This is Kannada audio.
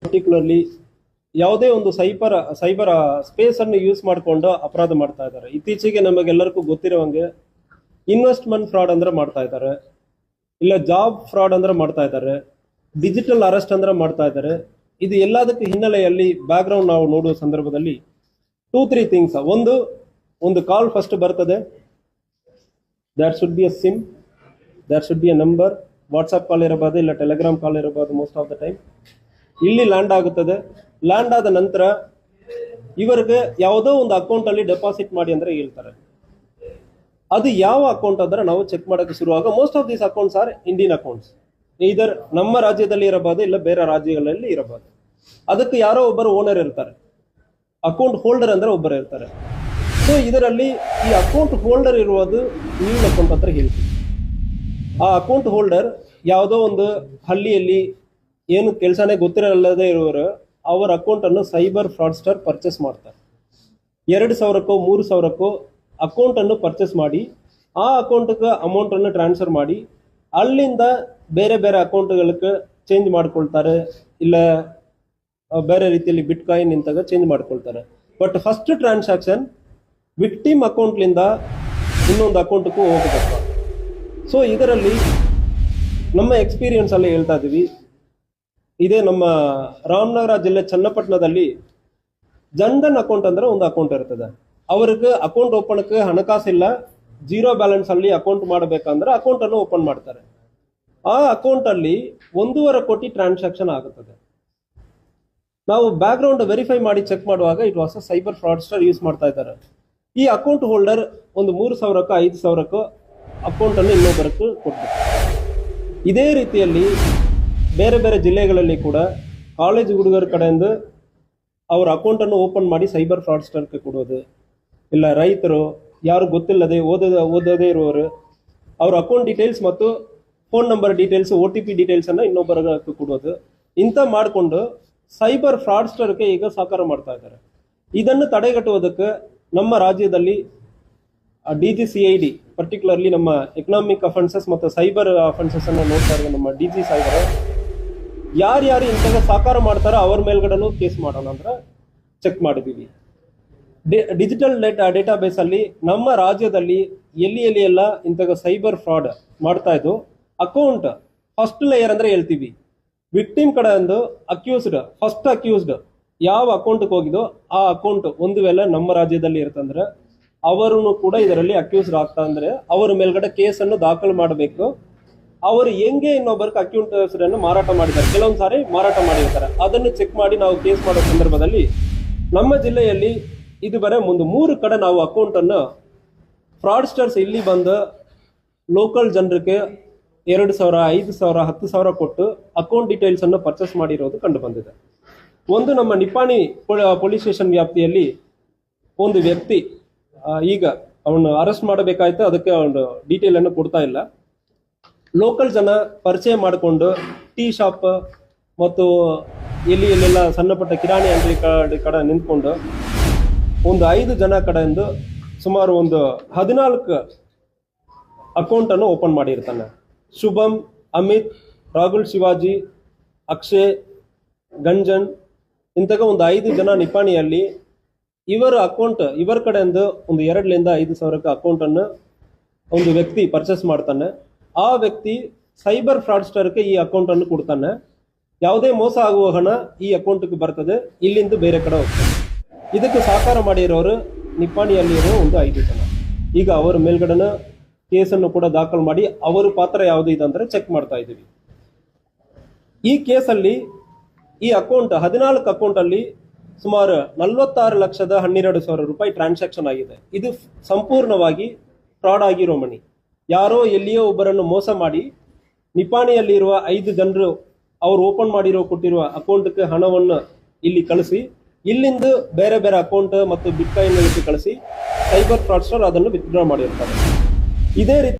ಪರ್ಟಿಕ್ಯುಲರ್ಲಿ ಯಾವುದೇ ಒಂದು ಸೈಬರ್ ಸ್ಪೇಸ್ ಅನ್ನು ಯೂಸ್ ಮಾಡಿಕೊಂಡು ಅಪರಾಧ ಮಾಡ್ತಾ ಇದ್ದಾರೆ. ಇತ್ತೀಚೆಗೆ ನಮಗೆಲ್ಲರಿಗೂ ಗೊತ್ತಿರುವಂಗೆ ಇನ್ವೆಸ್ಟ್ಮೆಂಟ್ ಫ್ರಾಡ್ ಅಂದ್ರೆ ಮಾಡ್ತಾ ಇದ್ದಾರೆ, ಇಲ್ಲ ಜಾಬ್ ಫ್ರಾಡ್ ಅಂದ್ರೆ ಮಾಡ್ತಾ ಇದ್ದಾರೆ, ಡಿಜಿಟಲ್ ಅರೆಸ್ಟ್ ಅಂದ್ರೆ ಮಾಡ್ತಾ ಇದ್ದಾರೆ. ಇದು ಎಲ್ಲದಕ್ಕೆ ಹಿನ್ನೆಲೆಯಲ್ಲಿ ಬ್ಯಾಕ್ ಗ್ರೌಂಡ್ ನಾವು ನೋಡುವ ಸಂದರ್ಭದಲ್ಲಿ 2-3 ಥಿಂಗ್ಸ್. ಒಂದು ಕಾಲ್ ಫಸ್ಟ್ ಬರ್ತದೆ, that should be a SIM, that should be a number. WhatsApp call ಇರಬಹುದು, ಇಲ್ಲ ಟೆಲಿಗ್ರಾಮ್ ಕಾಲ್ ಇರಬಹುದು. ಮೋಸ್ಟ್ ಆಫ್ ದ ಟೈಮ್ ಇಲ್ಲಿ ಲ್ಯಾಂಡ್ ಆಗುತ್ತದೆ. ಲ್ಯಾಂಡ್ ಆದ ನಂತರ ಇವರಿಗೆ ಯಾವುದೋ ಒಂದು ಅಕೌಂಟ್ ಅಲ್ಲಿ ಡೆಪಾಸಿಟ್ ಮಾಡಿ ಅಂದ್ರೆ ಹೇಳ್ತಾರೆ. ಅದು ಯಾವ ಅಕೌಂಟ್ ಅಂದ್ರೆ ನಾವು ಚೆಕ್ ಮಾಡೋಕೆ ಶುರುವಾಗ most of these accounts are Indian accounts. ಇದರ್ ನಮ್ಮ ರಾಜ್ಯದಲ್ಲಿ ಇರಬಹುದು, ಇಲ್ಲ ಬೇರೆ ರಾಜ್ಯಗಳಲ್ಲಿ ಇರಬಹುದು. ಅದಕ್ಕೆ ಯಾರೋ ಒಬ್ಬರು ಓನರ್ ಇರ್ತಾರೆ, ಅಕೌಂಟ್ ಹೋಲ್ಡರ್ ಅಂದ್ರೆ ಒಬ್ಬರು ಇರ್ತಾರೆ. ಸೊ ಇದರಲ್ಲಿ ಈ ಅಕೌಂಟ್ ಹೋಲ್ಡರ್ ಇರುವುದು ನ್ಯೂ ಅಕೌಂಟ್ ಅಂತ ಹೇಳ್ತೀವಿ. ಆ ಅಕೌಂಟ್ ಹೋಲ್ಡರ್ ಯಾವುದೋ ಒಂದು ಹಳ್ಳಿಯಲ್ಲಿ ಏನು ಕೆಲಸನೇ ಗೊತ್ತಿರಲ್ಲದೆ ಇರುವವರು ಅವರ ಅಕೌಂಟ್ ಅನ್ನು ಸೈಬರ್ ಫ್ರಾಡ್ಸ್ಟರ್ ಪರ್ಚೇಸ್ ಮಾಡ್ತಾರೆ. 2,000ಕ್ಕೋ 3,000ಕ್ಕೋ ಅಕೌಂಟ್ ಅನ್ನು ಪರ್ಚೇಸ್ ಮಾಡಿ ಆ ಅಕೌಂಟ್ಗೆ ಅಮೌಂಟ್ ಅನ್ನು ಟ್ರಾನ್ಸ್ಫರ್ ಮಾಡಿ ಅಲ್ಲಿಂದ ಬೇರೆ ಬೇರೆ ಅಕೌಂಟ್ಗಳಿಗೆ ಚೇಂಜ್ ಮಾಡ್ಕೊಳ್ತಾರೆ, ಇಲ್ಲ ಬೇರೆ ರೀತಿಯಲ್ಲಿ ಬಿಟ್ ಕಾಯಿನ್ ಇಂತಾಗ ಚೇಂಜ್ ಮಾಡ್ಕೊಳ್ತಾರೆ. ಬಟ್ ಫಸ್ಟ್ ಟ್ರಾನ್ಸಾಕ್ಷನ್ ವಿಕ್ಟಿಮ್ ಅಕೌಂಟ್ಲಿಂದ ಇನ್ನೊಂದು ಅಕೌಂಟ್ಗೂ ಹೋಗಬೇಕು. ಸೊ ಇದರಲ್ಲಿ ನಮ್ಮ ಎಕ್ಸ್ಪೀರಿಯನ್ಸ್ ಅಲ್ಲಿ ಹೇಳ್ತಾ ಇದೀವಿ. ಇದೇ ನಮ್ಮ ರಾಮನಗರ ಜಿಲ್ಲೆ ಚನ್ನಪಟ್ಟಣದಲ್ಲಿ ಜನ್ಧನ್ ಅಕೌಂಟ್ ಅಂದ್ರೆ ಒಂದು ಅಕೌಂಟ್ ಇರ್ತದೆ. ಅವ್ರಿಗೆ ಅಕೌಂಟ್ ಓಪನ್ಗೆ ಹಣಕಾಸಿಲ್ಲ, 0 ಬ್ಯಾಲೆನ್ಸ್ ಅಲ್ಲಿ ಅಕೌಂಟ್ ಮಾಡಬೇಕಂದ್ರೆ ಅಕೌಂಟ್ ಅನ್ನು ಓಪನ್ ಮಾಡ್ತಾರೆ. ಆ ಅಕೌಂಟ್ ಅಲ್ಲಿ 1.5 ಕೋಟಿ ಟ್ರಾನ್ಸಾಕ್ಷನ್ ಆಗುತ್ತದೆ. ನಾವು ಬ್ಯಾಕ್ ಗ್ರೌಂಡ್ ವೆರಿಫೈ ಮಾಡಿ ಚೆಕ್ ಮಾಡುವಾಗ it was cyber fraudster use ಮಾಡ್ತಾ ಇದ್ದಾರೆ. ಈ ಅಕೌಂಟ್ ಹೋಲ್ಡರ್ ಒಂದು 3,000ಕ್ಕೋ 5,000ಕ್ಕೋ ಅಕೌಂಟ್ ಅನ್ನು ಇನ್ನೊಬ್ಬರಕ್ಕೆ ಕೊಡ್ಬೇಕು. ಇದೇ ರೀತಿಯಲ್ಲಿ ಬೇರೆ ಬೇರೆ ಜಿಲ್ಲೆಗಳಲ್ಲಿ ಕೂಡ ಕಾಲೇಜ್ ಹುಡುಗರ ಕಡೆಯಿಂದ ಅವ್ರ ಅಕೌಂಟ್ ಅನ್ನು ಓಪನ್ ಮಾಡಿ ಸೈಬರ್ ಫ್ರಾಡ್ಸ್ಟರ್ಗೆ ಕೊಡೋದು, ಇಲ್ಲ ರೈತರು ಯಾರು ಗೊತ್ತಿಲ್ಲದೆ ಓದದೇ ಇರುವವರು ಅವ್ರ ಅಕೌಂಟ್ ಡೀಟೇಲ್ಸ್ ಮತ್ತು phone number details, OTP details ಅನ್ನ ಇನ್ನೊಬ್ಬರಿಗೆ ಕೊಡೋದು, ಇಂಥ ಮಾಡಿಕೊಂಡು ಸೈಬರ್ ಫ್ರಾಡ್ಸ್ಟರ್ಗೆ ಈಗ ಸಹಕಾರ ಮಾಡ್ತಾ ಇದ್ದಾರೆ. ಇದನ್ನು ತಡೆಗಟ್ಟುವುದಕ್ಕೆ ನಮ್ಮ ರಾಜ್ಯದಲ್ಲಿ DGCID, ಪರ್ಟಿಕ್ಯುಲರ್ಲಿ ನಮ್ಮ ಎಕನಾಮಿಕ್ ಅಫೆನ್ಸಸ್ ಮತ್ತು ಸೈಬರ್ ಅಫೆನ್ಸಸ್ ಅನ್ನು ನೋಡ್ತಾ ಇರೋ ನಮ್ಮ DG ಸೈಬರ್ ಯಾರ್ಯಾರು ಇಂಥಾಗ ಸಹಕಾರ ಮಾಡ್ತಾರೋ ಅವ್ರ ಮೇಲ್ಗಡೆನೂ ಕೇಸ್ ಮಾಡೋಣ ಅಂದ್ರೆ ಚೆಕ್ ಮಾಡಿದೀವಿ. ಡಿಜಿಟಲ್ ಡೇಟಾಬೇಸ್ ಅಲ್ಲಿ ನಮ್ಮ ರಾಜ್ಯದಲ್ಲಿ ಎಲ್ಲಿ ಎಲ್ಲ ಇಂಥಾಗ ಸೈಬರ್ ಫ್ರಾಡ್ ಮಾಡ್ತಾ ಇದ್ದು ಅಕೌಂಟ್ ಫಸ್ಟ್ ಲೇಯರ್ ಅಂದ್ರೆ ಹೇಳ್ತೀವಿ. ವಿಕ್ಟಿಮ್ ಕಡೆಯಿಂದ ಫಸ್ಟ್ ಅಕ್ಯೂಸ್ಡ್ ಯಾವ ಅಕೌಂಟ್ಗೆ ಹೋಗಿದೋ ಆ ಅಕೌಂಟ್ ಒಂದು ವೇಳೆ ನಮ್ಮ ರಾಜ್ಯದಲ್ಲಿ ಇರ್ತಂದ್ರೆ ಅವರನ್ನು ಕೂಡ ಇದರಲ್ಲಿ ಅಕ್ಯೂಸ್ಡ್ ಆಗ್ತಾ ಅಂದ್ರೆ ಅವರ ಮೇಲ್ಗಡೆ ಕೇಸನ್ನು ದಾಖಲು ಮಾಡಬೇಕು. ಅವರು ಹೆಂಗೆ ಇನ್ನೊಬ್ಬರಿಗೆ ಅಕೌಂಟ್ ಹೆಸರನ್ನು ಮಾರಾಟ ಮಾಡಿದ್ದಾರೆ, ಕೆಲವೊಂದು ಸಾರಿ ಮಾರಾಟ ಮಾಡಿರ್ತಾರೆ, ಅದನ್ನು ಚೆಕ್ ಮಾಡಿ ನಾವು ಕೇಸ್ ಮಾಡೋ ಸಂದರ್ಭದಲ್ಲಿ ನಮ್ಮ ಜಿಲ್ಲೆಯಲ್ಲಿ ಇದುವರೆ ಮುಂದೆ 3 ಕಡೆ ನಾವು ಅಕೌಂಟ್ ಅನ್ನು ಫ್ರಾಡ್ಸ್ಟರ್ಸ್ ಇಲ್ಲಿ ಬಂದು ಲೋಕಲ್ ಜನರಿಗೆ 2,000, 5,000, 10,000 ಕೊಟ್ಟು ಅಕೌಂಟ್ ಡೀಟೇಲ್ಸ್ ಅನ್ನು ಪರ್ಚೇಸ್ ಮಾಡಿರೋದು ಕಂಡು ಬಂದಿದೆ. ಒಂದು ನಮ್ಮ ನಿಪ್ಪಾಣಿ ಪೊಲೀಸ್ ಸ್ಟೇಷನ್ ವ್ಯಾಪ್ತಿಯಲ್ಲಿ ಒಂದು ವ್ಯಕ್ತಿ ಈಗ ಅವನು ಅರೆಸ್ಟ್ ಮಾಡಬೇಕಾಯ್ತು, ಅದಕ್ಕೆ ಅವನು ಡೀಟೇಲ್ ಅನ್ನು ಕೊಡ್ತಾ ಇಲ್ಲ. ಲೋಕಲ್ ಜನ ಪರಿಚಯ ಮಾಡಿಕೊಂಡು ಟೀ ಶಾಪ್ ಮತ್ತು ಎಲ್ಲೆಲ್ಲ ಸಣ್ಣ ಪುಟ್ಟ ಕಿರಾಣಿ ಅಂಗಡಿ ಕಡೆ ನಿಂತ್ಕೊಂಡು ಒಂದು 5 ಜನ ಕಡೆಯಿಂದ ಸುಮಾರು ಒಂದು 14 ಅಕೌಂಟ್ ಅನ್ನು ಓಪನ್ ಮಾಡಿರ್ತಾನೆ. ಶುಭಂ, ಅಮಿತ್, ರಾಹುಲ್, ಶಿವಾಜಿ, ಅಕ್ಷಯ್, ಗಂಜನ್ ಇಂತಾಗ ಒಂದು 5 ಜನ ನಿಪ್ಪಾಣಿಯಲ್ಲಿ ಇವರ ಕಡೆಯಿಂದ ಒಂದು 2,000ರಿಂದ 5,000 ಅಕೌಂಟ್ ಅನ್ನು ಒಂದು ವ್ಯಕ್ತಿ ಪರ್ಚೇಸ್ ಮಾಡ್ತಾನೆ. ಆ ವ್ಯಕ್ತಿ ಸೈಬರ್ ಫ್ರಾಡ್ಸ್ಟರ್ಗೆ ಈ ಅಕೌಂಟ್ ಅನ್ನು ಕೊಡ್ತಾನೆ. ಯಾವುದೇ ಮೋಸ ಆಗುವ ಹಣ ಈ ಅಕೌಂಟ್ಗೆ ಬರ್ತದೆ, ಇಲ್ಲಿಂದ ಬೇರೆ ಕಡೆ ಹೋಗ್ತದೆ. ಇದಕ್ಕೆ ಸಹಕಾರ ಮಾಡಿರೋರು ನಿಪ್ಪಾಣಿಯಲ್ಲಿರೋ ಒಂದು 5 ಜನ. ಈಗ ಅವರ ಮೇಲ್ಗಡೆನ ಕೇಸನ್ನು ಕೂಡ ದಾಖಲು ಮಾಡಿ ಅವರ ಪಾತ್ರ ಯಾವುದು ಇದೆ ಅಂದ್ರೆ ಚೆಕ್ ಮಾಡ್ತಾ ಇದ್ದೀವಿ. ಈ ಕೇಸಲ್ಲಿ ಈ ಅಕೌಂಟ್ 14 ಅಕೌಂಟ್ ಅಲ್ಲಿ ಸುಮಾರು 46,12,000 ರೂಪಾಯಿ ಟ್ರಾನ್ಸಾಕ್ಷನ್ ಆಗಿದೆ. ಇದು ಸಂಪೂರ್ಣವಾಗಿ ಫ್ರಾಡ್ ಆಗಿರೋ ಮನಿ. ಯಾರೋ ಎಲ್ಲಿಯೋ ಒಬ್ಬರನ್ನು ಮೋಸ ಮಾಡಿ ನಿಪ್ಪಾಣಿಯಲ್ಲಿರುವ 5 ಜನರು ಅವ್ರು ಓಪನ್ ಮಾಡಿರೋ ಕೊಟ್ಟಿರುವ ಅಕೌಂಟ್ಗೆ ಹಣವನ್ನು ಇಲ್ಲಿ ಕಳಿಸಿ ಇಲ್ಲಿಂದ ಬೇರೆ ಬೇರೆ ಅಕೌಂಟ್ ಮತ್ತು ಬಿಟ್ ಕಾಯಿನ್ ಕಳಿಸಿ ಸೈಬರ್ ಫ್ರಾಡ್ಸ್ಟರ್ ಅದನ್ನು ವಿತ್ಡ್ರಾ ಮಾಡಿರ್ತಾರೆ. ಇದೇ ರೀತಿ